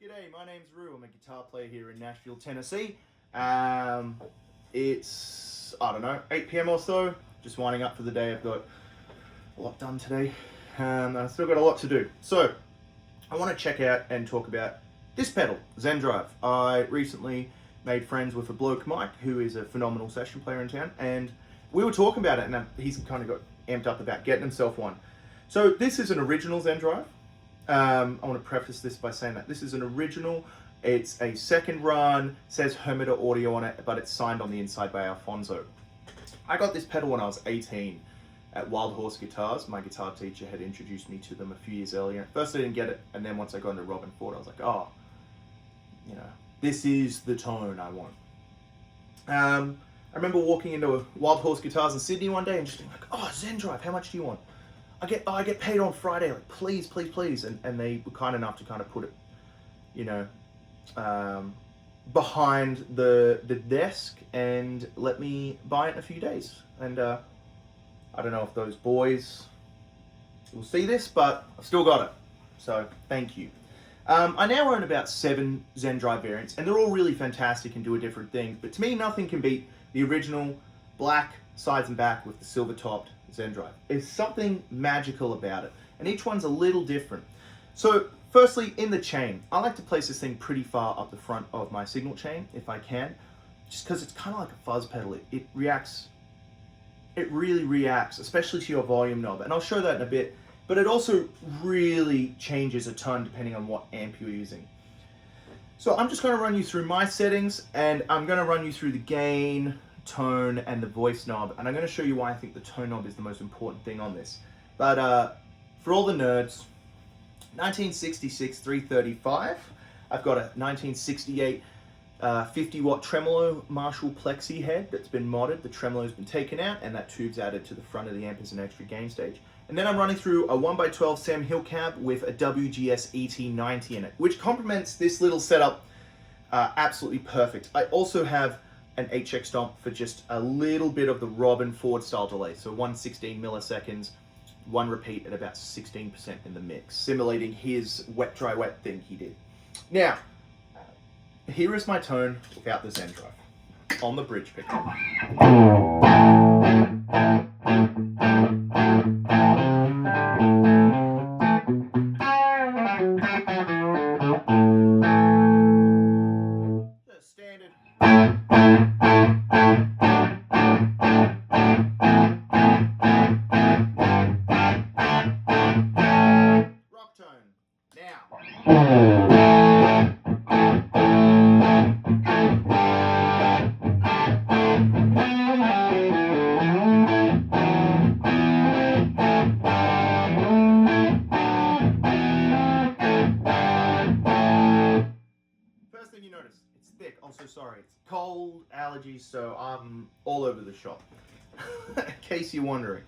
G'day, my name's Rue. I'm a guitar player here in Nashville, Tennessee. It's, I don't know, 8 p.m. or so. Just winding up for the day. I've got a lot done today. I've still got a lot to do. So, I want to check out and talk about this pedal, Zen Drive. I recently made friends with a bloke, Mike, who is a phenomenal session player in town, and we were talking about it, and he's kind of got amped up about getting himself one. So, this is an original Zen Drive. I want to preface this by saying that this is an original. It's a second run, says Hermita Audio on it, but it's signed on the inside by Alfonso. I got this pedal when I was 18 at Wild Horse Guitars. My guitar teacher had introduced me to them a few years earlier. First I didn't get it, and then once I got into Robben Ford, I was like, oh, you know, this is the tone I want. I remember walking into Wild Horse Guitars in Sydney one day and just being like, oh, Zen Drive, how much do you want? I get paid on Friday, like, please, please, please. And they were kind enough to kind of put it, you know, behind the desk and let me buy it in a few days. And I don't know if those boys will see this, but I've still got it. So thank you. I now own about 7 Zen Drive variants, and they're all really fantastic and do a different thing. But to me, nothing can beat the original black sides and back with the silver topped Zen Drive. There's something magical about it, and each one's a little different. So firstly, in the chain, I like to place this thing pretty far up the front of my signal chain if I can, just because it's kind of like a fuzz pedal. It reacts, it really reacts, especially to your volume knob, and I'll show that in a bit, but it also really changes a ton depending on what amp you're using. So I'm just going to run you through my settings, and I'm going to run you through the gain, tone, and the voice knob, and I'm going to show you why I think the tone knob is the most important thing on this. But for all the nerds, 1966 335. I've got a 1968 50 watt tremolo Marshall Plexi head that's been modded. The tremolo's been taken out and that tube's added to the front of the amp as an extra gain stage. And then I'm running through a 1x12 Sam Hill cab with a WGS ET90 in it, which complements this little setup absolutely perfect. I also have an HX stomp for just a little bit of the Robben Ford style delay, so 116 milliseconds, one repeat at about 16% in the mix, simulating his wet dry wet thing he did. Now, here is my tone without the Zen Drive on the bridge pickup. Standard. Rock tone. Now. First thing you notice, it's thick. I'm so sorry. It's cold, allergies, so I'm all over the shop. In case you're wondering.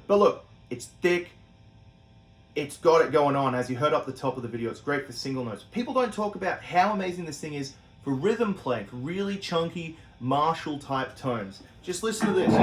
But look, it's thick. It's got it going on. As you heard up the top of the video, it's great for single notes. People don't talk about how amazing this thing is for rhythm playing, for really chunky Marshall type tones. Just listen to this.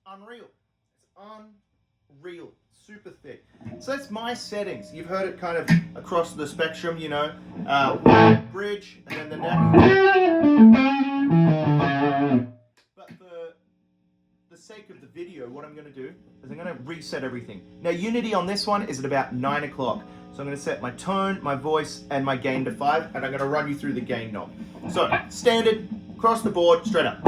Unreal. It's unreal. Super thick. So that's my settings. You've heard it kind of across the spectrum, you know. Bridge, and then the neck. But for the sake of the video, what I'm going to do is I'm going to reset everything. Now, unity on this one is at about 9 o'clock. So I'm going to set my tone, my voice, and my gain to 5, and I'm going to run you through the gain knob. So, standard, across the board, straight up.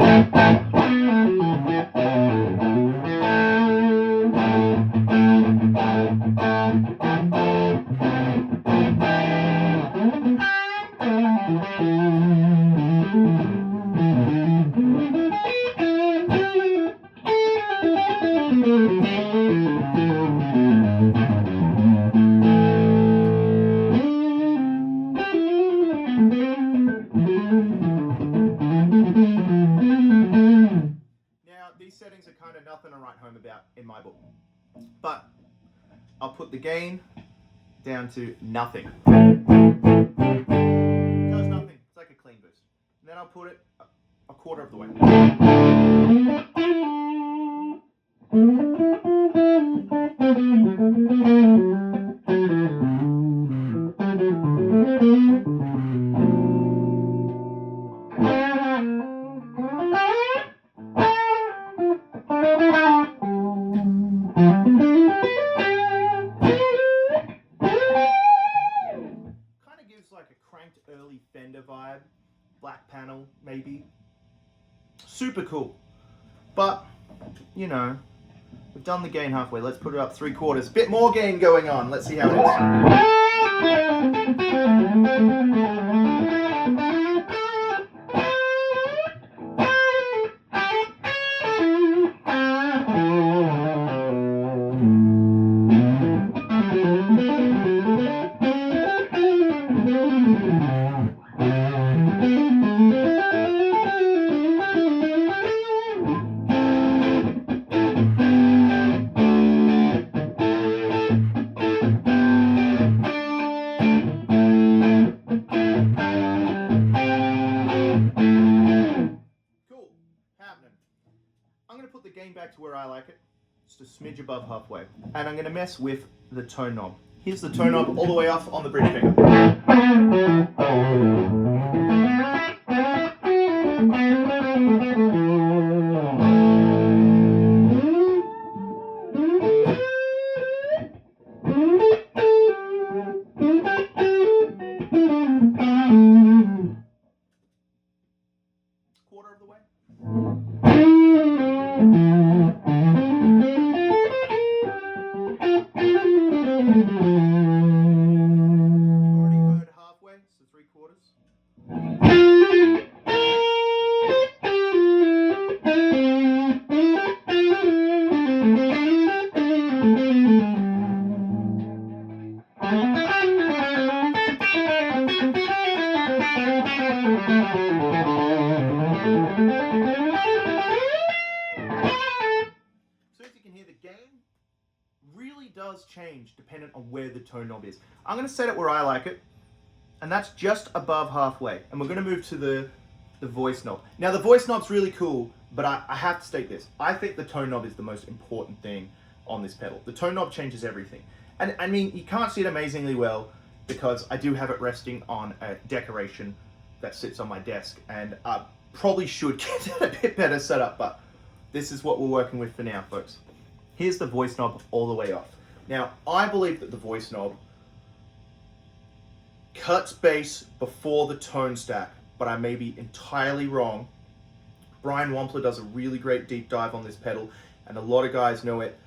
These settings are kind of nothing to write home about in my book, but I'll put the gain down to nothing. Does nothing. It's like a clean boost. And then I'll put it a quarter of the way. Like a cranked early Fender vibe, black panel maybe. Super cool. But, you know, we've done the gain halfway. Let's put it up 3/4. Bit more gain going on. Let's see how it is. I'm going to put the gain back to where I like it, just a smidge above halfway. And I'm going to mess with the tone knob. Here's the tone knob all the way off on the bridge finger. Quarter of the way. So as you can hear, the gain really does change dependent on where the tone knob is. I'm going to set it where I like it, and that's just above halfway. And we're going to move to the voice knob. Now the voice knob's really cool, but I have to state this. I think the tone knob is the most important thing on this pedal. The tone knob changes everything. And I mean, you can't see it amazingly well because I do have it resting on a decoration that sits on my desk, and I probably should get it a bit better set up, but this is what we're working with for now, folks. Here's the voice knob all the way off. Now, I believe that the voice knob cuts bass before the tone stack, but I may be entirely wrong. Brian Wampler does a really great deep dive on this pedal, and a lot of guys know it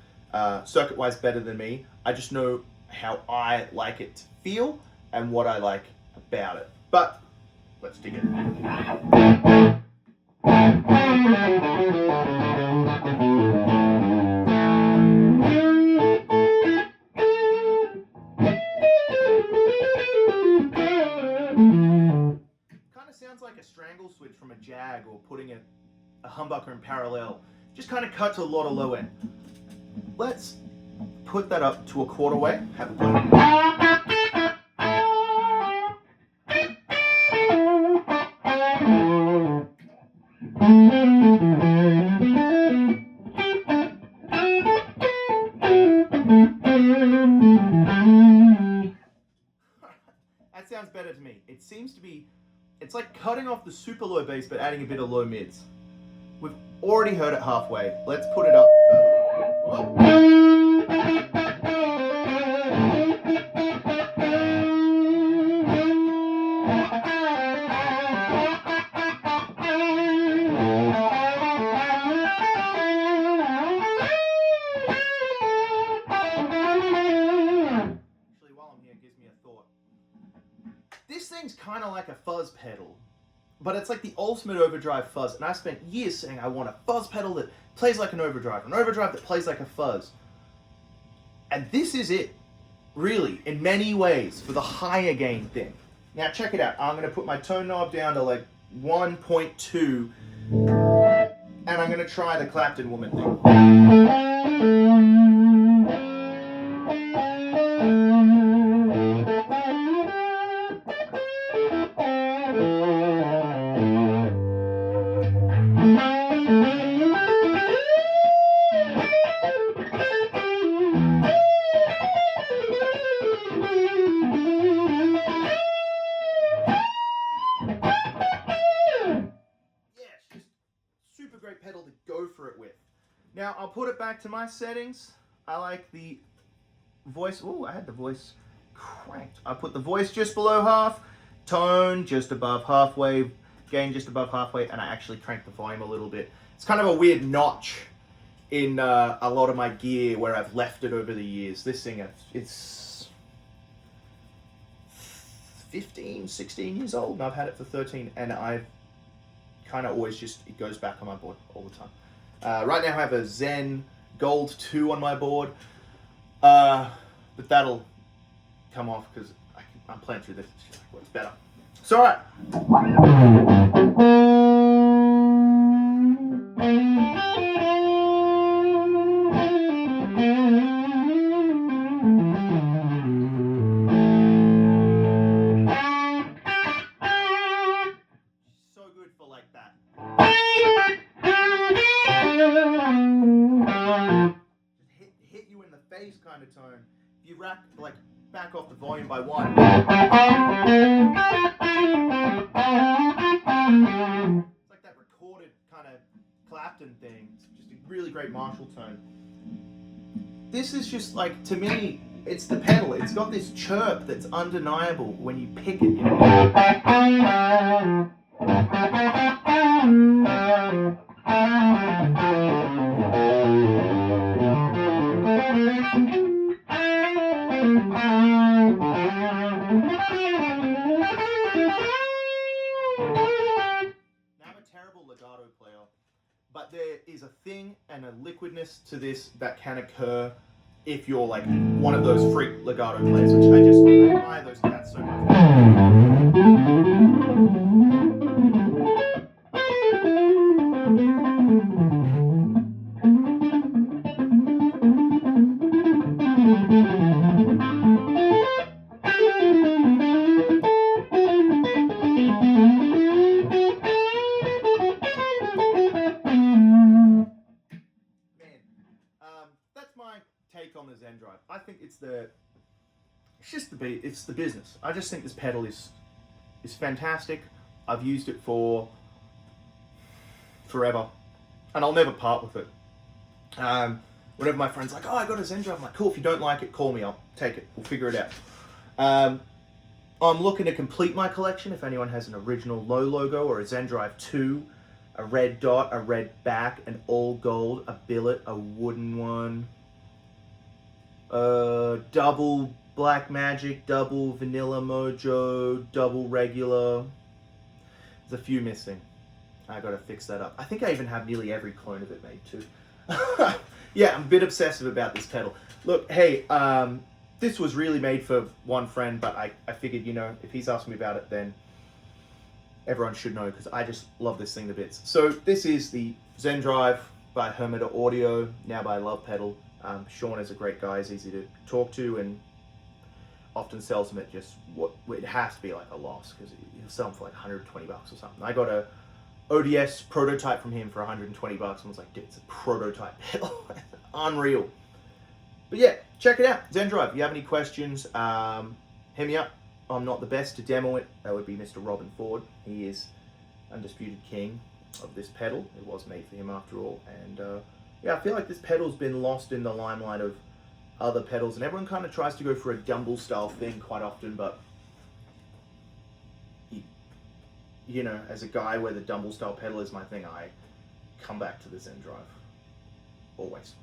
circuit-wise better than me. I just know how I like it to feel and what I like about it. But let's dig in. Sounds like a strangle switch from a Jag, or putting a humbucker in parallel. Just kind of cuts a lot of low end. Let's put that up to a quarter way. Have a play. That sounds better to me. It seems to be, it's like cutting off the super low bass but adding a bit of low mids. We've already heard it halfway. Let's put it up further. While I'm here, it gives me a thought. This thing's kind of like a fuzz pedal, but it's like the ultimate overdrive fuzz. And I spent years saying I want a fuzz pedal that plays like an overdrive that plays like a fuzz. And this is it, really, in many ways, for the higher gain thing. Now check it out. I'm going to put my tone knob down to like 1.2, and I'm going to try the Clapton Woman thing. Super great pedal to go for it with. Now I'll put it back to my settings. I like the voice. Oh, I had the voice cranked. I put the voice just below half, tone just above halfway, gain just above halfway, and I actually cranked the volume a little bit. It's kind of a weird notch in a lot of my gear where I've left it over the years. This thing, it's 15, 16 years old, and I've had it for 13, and I've kind of always just, it goes back on my board all the time. Right now I have a Zen Gold 2 on my board, but that'll come off because I'm playing through this. It's just works better. So alright. So good for like that. Hit you in the face kind of tone. If you back off the volume by 1. It's like that recorded kind of Clapton thing. It's just a really great Marshall tone. This is just like, to me, it's the pedal. It's got this chirp that's undeniable when you pick it, you know? Legato player, but there is a thing and a liquidness to this that can occur if you're like one of those freak legato players, which I admire those cats so much. That's my take on the Zen Drive. I think it's the business. I just think this pedal is fantastic. I've used it for forever, and I'll never part with it. Whenever my friends are like, oh, I got a Zen Drive, I'm like, cool, if you don't like it, call me, I'll take it, we'll figure it out. I'm looking to complete my collection. If anyone has an original low logo or a Zen Drive 2, a red dot, a red back, an all gold, a billet, a wooden one, double Black Magic, double Vanilla Mojo, double regular. There's a few missing. I gotta fix that up. I think I even have nearly every clone of it made too. Yeah, I'm a bit obsessive about this pedal. Look, hey, this was really made for one friend, but I figured, you know, if he's asked me about it, then everyone should know, because I just love this thing to bits. So this is the Zen Drive by Hermida Audio, now by Love Pedal. Sean is a great guy, he's easy to talk to, and often sells them at just it has to be like a loss, because he'll sell them for like 120 bucks or something. I got a ODS prototype from him for 120 bucks and was like, dude, it's a prototype pedal. Unreal. But yeah, check it out, Zen Drive. If you have any questions, hit me up. I'm not the best to demo it. That would be Mr. Robben Ford. He is undisputed king of this pedal. It was made for him after all. And yeah, I feel like this pedal's been lost in the limelight of other pedals, and everyone kind of tries to go for a Dumble style thing quite often, but you know, as a guy where the Dumble style pedal is my thing, I come back to the Zen Drive. Always.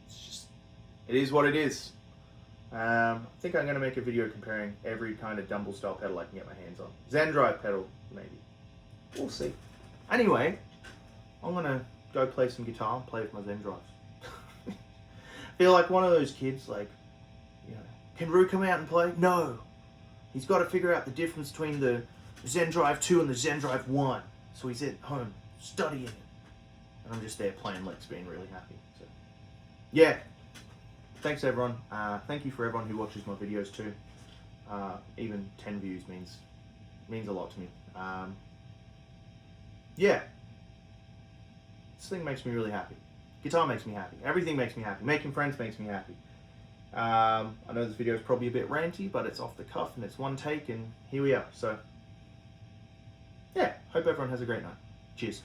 It's just, it is what it is. I think I'm going to make a video comparing every kind of Dumble style pedal I can get my hands on. Zen Drive pedal, maybe. We'll see. Anyway, I'm going to go play some guitar and play with my Zen Drives. Feel like one of those kids, like, you know, can Roo come out and play? No. He's got to figure out the difference between the Zen Drive 2 and the Zen Drive 1. So he's at home studying it. And I'm just there playing licks, being really happy. So, yeah. Thanks everyone. Thank you for everyone who watches my videos too. Even 10 views means a lot to me. Yeah. This thing makes me really happy. Guitar makes me happy. Everything makes me happy. Making friends makes me happy. I know this video is probably a bit ranty, but it's off the cuff and it's one take, and here we are. So, yeah. Hope everyone has a great night. Cheers.